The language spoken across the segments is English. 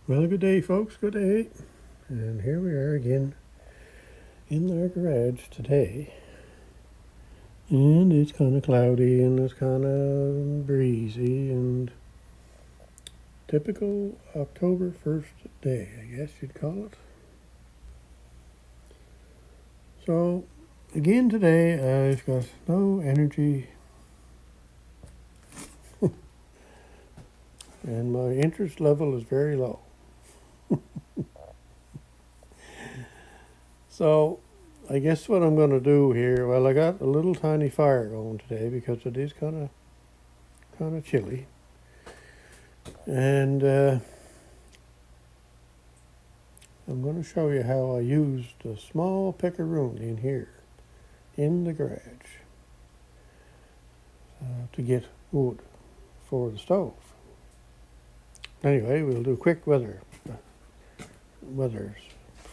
Well, good day, folks. Good day. And here we are again in our garage today. And it's kind of cloudy and it's kind of breezy and typical October 1st day, I guess you'd call it. So, again today, I've got no energy and my interest level is very low. So, I guess what I'm going to do here, well, I got a little tiny fire going today because it is kind of chilly. And I'm going to show you how I used a small pickaroon in here, in the garage, to get wood for the stove. Anyway, we'll do a quick weather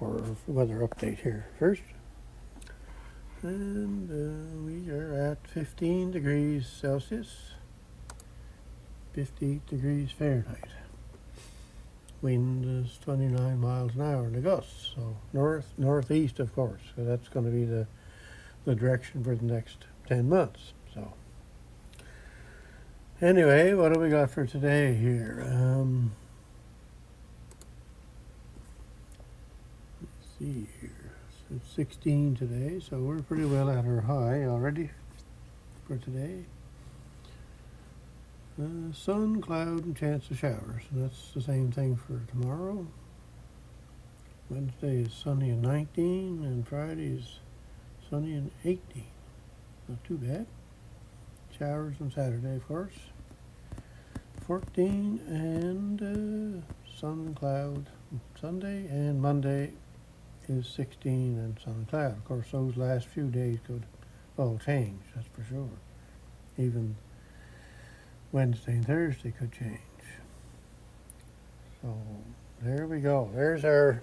update here first. And we are at 15 degrees Celsius, 58 degrees Fahrenheit. Wind is 29 miles an hour in the gusts, so northeast, of course. So that's going to be the direction for the next 10 months. So anyway, what do we got for today here? Let's see here. So it's 16 today, so we're pretty well at our high already for today. Sun, cloud, and chance of showers. And that's the same thing for tomorrow. Wednesday is sunny and 19, and Friday is sunny and 18. Not too bad. Showers on Saturday, of course. 14 and sun and cloud Sunday, and Monday is 16 and sun and cloud. Of course, those last few days could all change, that's for sure. Even Wednesday and Thursday could change. So there we go. There's our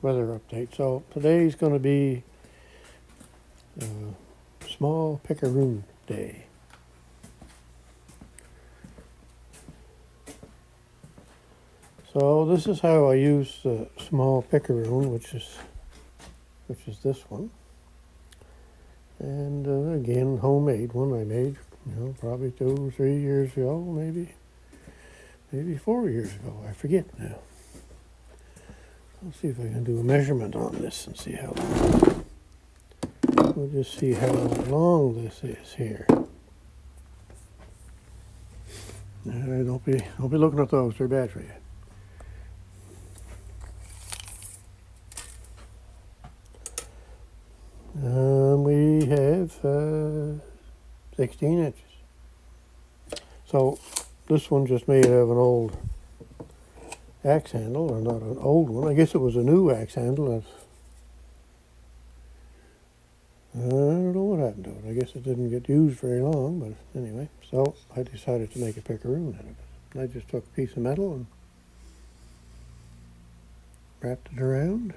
weather update. So today's going to be small pickaroon day. So this is how I use the small pickaroon, which is this one. And again, homemade one I made, probably 2 or 3 years ago, maybe 4 years ago. I forget now. Let's see if I can do a measurement on this and see how long. We'll just see how long this is here. Don't be looking at those; they're bad for you. We have 16 inches. So this one just made out of an old axe handle, or not an old one. I guess it was a new axe handle. I don't know what happened to it. I guess it didn't get used very long, but anyway. So I decided to make a pickaroon out of it. I just took a piece of metal and wrapped it around.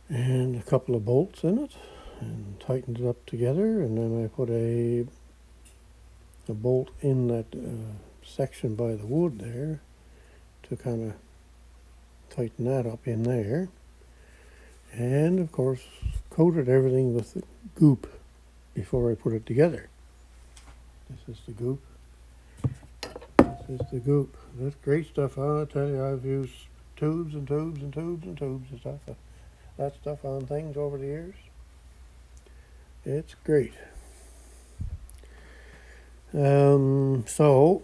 And a couple of bolts in it, and tightened it up together, and then I put a bolt in that section by the wood there to kind of tighten that up in there, and of course coated everything with the goop before I put it together. This is the goop. That's great stuff. I tell you, I've used tubes and tubes and tubes and tubes of stuff. That stuff on things over the years. It's great. So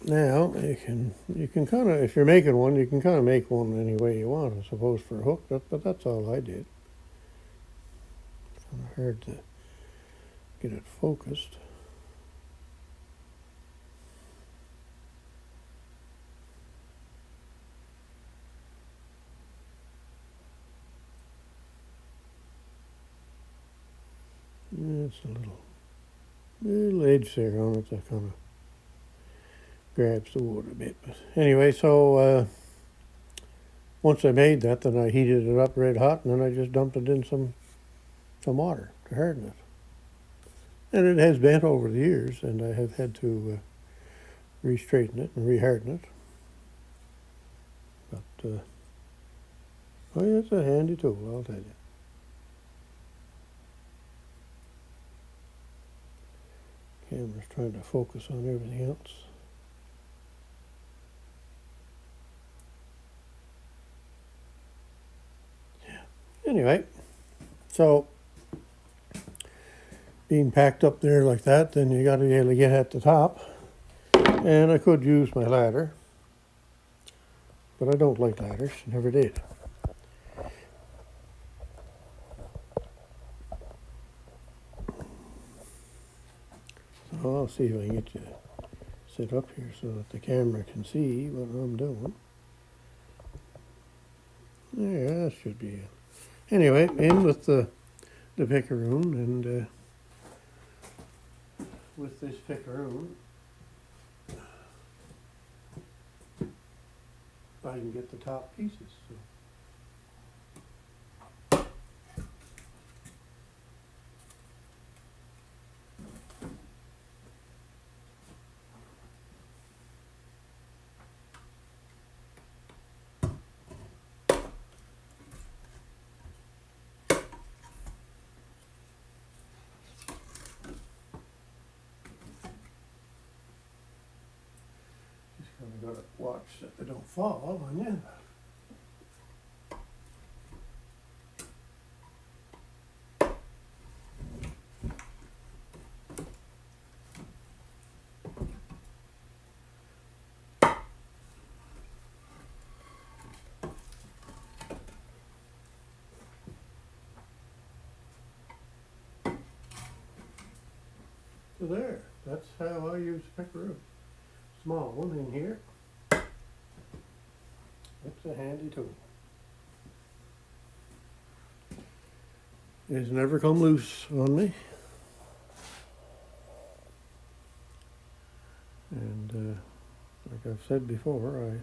now you can kind of, if you're making one, you can kind of make one any way you want, I suppose, for a hook. But that's all I did. It's kind of hard to get it focused. It's a little edge there on it that kind of grabs the wood a bit. But anyway, so once I made that, then I heated it up red hot, and then I just dumped it in some some water to harden it. And it has bent over the years, and I have had to re-straighten it and re-harden it. But, oh yeah, it's a handy tool, I'll tell you. Camera's trying to focus on everything else. Anyway, so being packed up there like that, then you got to be able to get at the top. And I could use my ladder, but I don't like ladders, never did. So I'll see if I can get you set up here so that the camera can see what I'm doing. Yeah, that should be it. Anyway, in with the pickaroon, and with this pickaroon, I can get the top pieces. So. I've got to watch that they don't fall on you. So there, that's how I use pickaroon. Small one in here. It's a handy tool. It's never come loose on me. And like I've said before,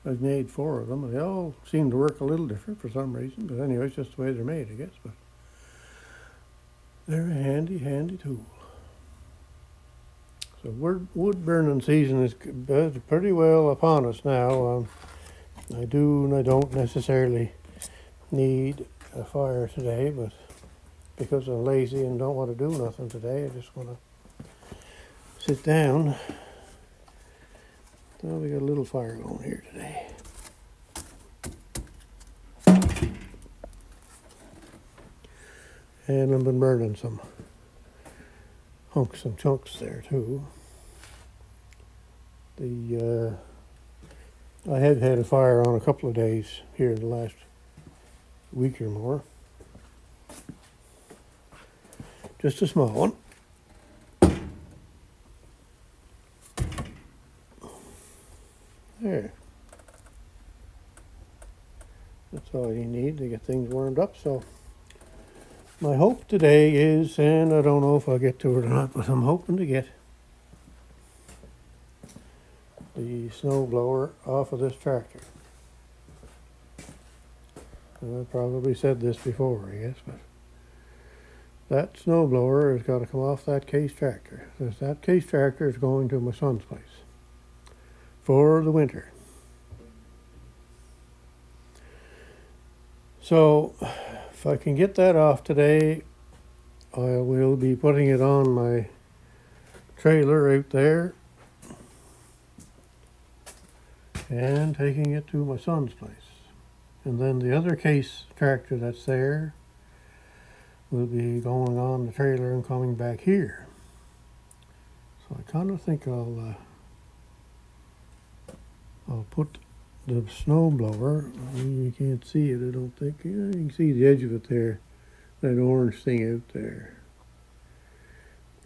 I've made 4 of them, and they all seem to work a little different for some reason. But anyway, it's just the way they're made, I guess. But they're a handy, handy tool. So wood burning season is pretty well upon us now. I do and I don't necessarily need a fire today, but because I'm lazy and don't want to do nothing today, I just want to sit down. So we got a little fire going here today. And I've been burning some hunks and chunks there too. I have had a fire on a couple of days here in the last week or more. Just a small one. There. That's all you need to get things warmed up. So my hope today is, and I don't know if I'll get to it or not, but I'm hoping to get the snow blower off of this tractor. And I've probably said this before, I guess, but that snow blower has got to come off that case tractor. Because that case tractor is going to my son's place for the winter. So if I can get that off today, I will be putting it on my trailer out there and taking it to my son's place. And then the other case tractor that's there will be going on the trailer and coming back here. So I kind of think I'll put the snow blower, you can't see it I don't think, yeah, you can see the edge of it there, that orange thing out there.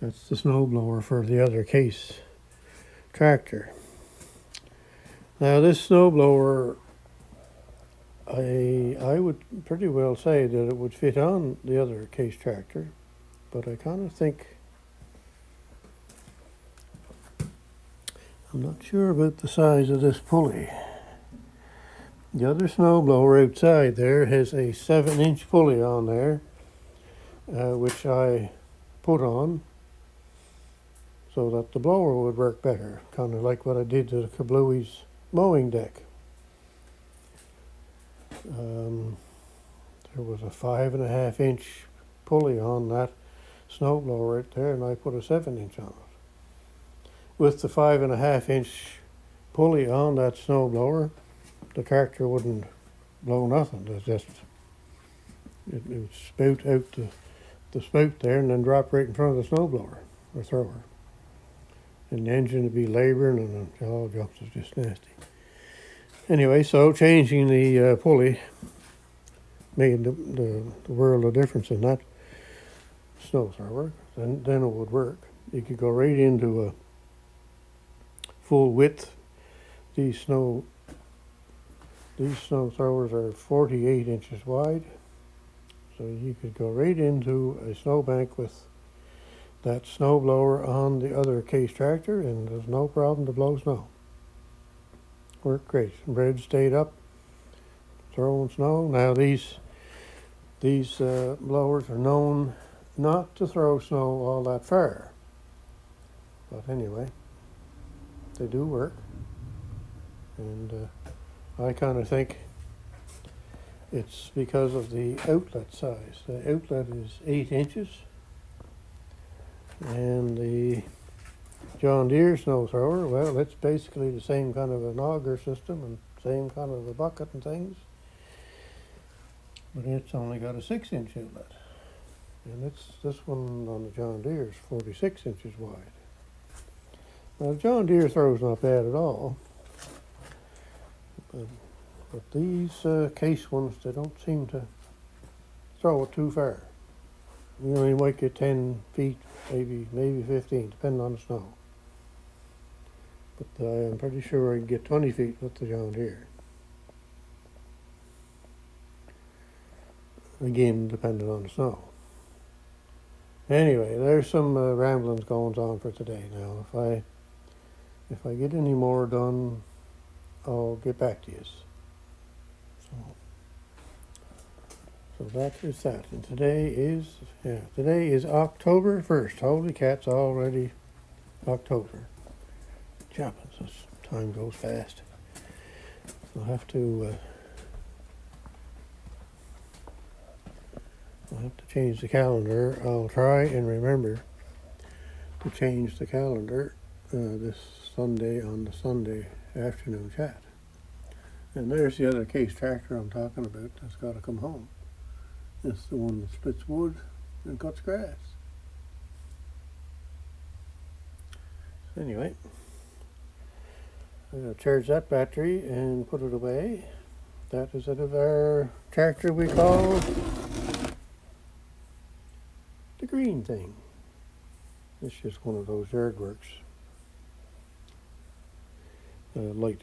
That's the snow blower for the other case tractor. Now this snow blower, I would pretty well say that it would fit on the other case tractor, but I kind of think, I'm not sure about the size of this pulley. The other snow blower outside there has a 7-inch pulley on there, which I put on so that the blower would work better, kind of like what I did to the Kablooey's mowing deck. There was a 5.5-inch pulley on that snowblower right there, and I put a 7-inch on it. With the 5.5-inch pulley on that snowblower, the tractor wouldn't blow nothing. It would spout out the spout there and then drop right in front of the snowblower or thrower. And the engine would be labouring and the all jumps was just nasty. Anyway, so changing the pulley made the world of difference in that snow thrower. Then it would work. You could go right into a full width. These snow throwers are 48 inches wide. So you could go right into a snowbank with that snow blower on the other case tractor, and there's no problem to blow snow. Worked great. Bread stayed up, throwing snow. Now these blowers are known not to throw snow all that far. But anyway, they do work. And I kind of think it's because of the outlet size. The outlet is 8 inches. And the John Deere snow thrower, well, it's basically the same kind of an auger system and same kind of a bucket and things. But it's only got a 6-inch outlet. And this one on the John Deere is 46 inches wide. Now the John Deere throw's not bad at all. But these case ones, they don't seem to throw it too far. You know, you might get 10 feet, maybe 15, depending on the snow. But I'm pretty sure I can get 20 feet with the John Deere. Again, depending on the snow. Anyway, there's some ramblings going on for today. Now, if I get any more done, I'll get back to you. So that is that. And today is October 1st. Holy cats, already October. Jumping, this time goes fast. I'll have to change the calendar. I'll try and remember to change the calendar this Sunday on the Sunday afternoon chat. And there's the other case tractor I'm talking about that's got to come home. It's the one that splits wood and cuts grass. Anyway, I'm going to charge that battery and put it away. That is out of our tractor we call the green thing. It's just one of those Yardworks light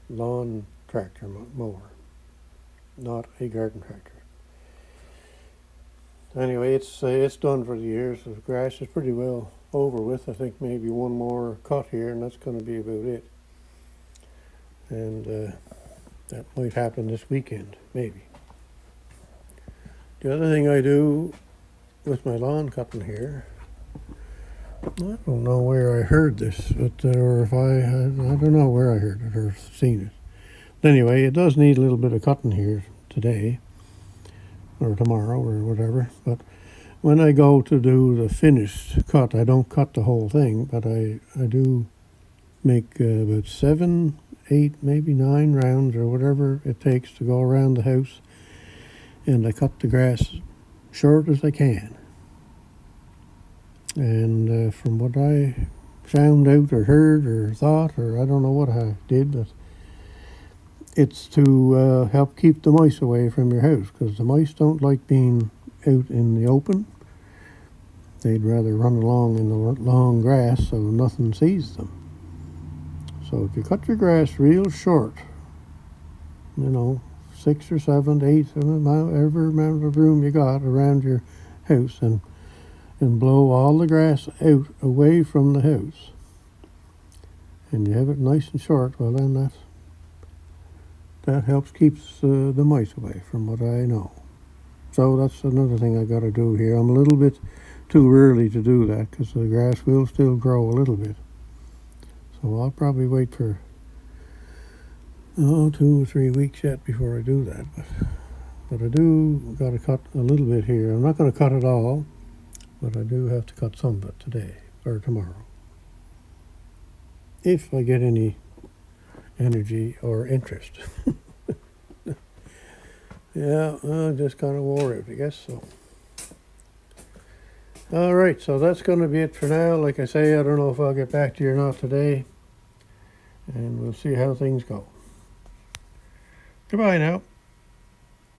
lawn tractor mower, not a garden tractor. Anyway, it's done for the year. So the grass is pretty well over with. I think maybe one more cut here, and that's going to be about it. And that might happen this weekend, maybe. The other thing I do with my lawn cutting here, I don't know where I heard this, but or if I don't know where I heard it or seen it. But anyway, it does need a little bit of cutting here today or tomorrow or whatever. But when I go to do the finished cut, I don't cut the whole thing, but I do make about 7, 8, maybe 9 rounds or whatever it takes to go around the house, and I cut the grass short as I can. And from what I found out or heard or thought, or I don't know what I did, but it's to help keep the mice away from your house, because the mice don't like being out in the open. They'd rather run along in the long grass so nothing sees them. So if you cut your grass real short, 6 or 7, 8, whatever amount of room you got around your house, and blow all the grass out away from the house, and you have it nice and short, well then that helps keeps the mice away, from what I know. So that's another thing I got to do here. I'm a little bit too early to do that because the grass will still grow a little bit. So I'll probably wait for 2 or 3 weeks yet before I do that. But I do got to cut a little bit here. I'm not going to cut it all, but I do have to cut some of it today or tomorrow. If I get any energy or interest. Yeah, I just kind of wore it, I guess so. All right, so that's going to be it for now. Like I say, I don't know if I'll get back to you or not today, and we'll see how things go. Goodbye now.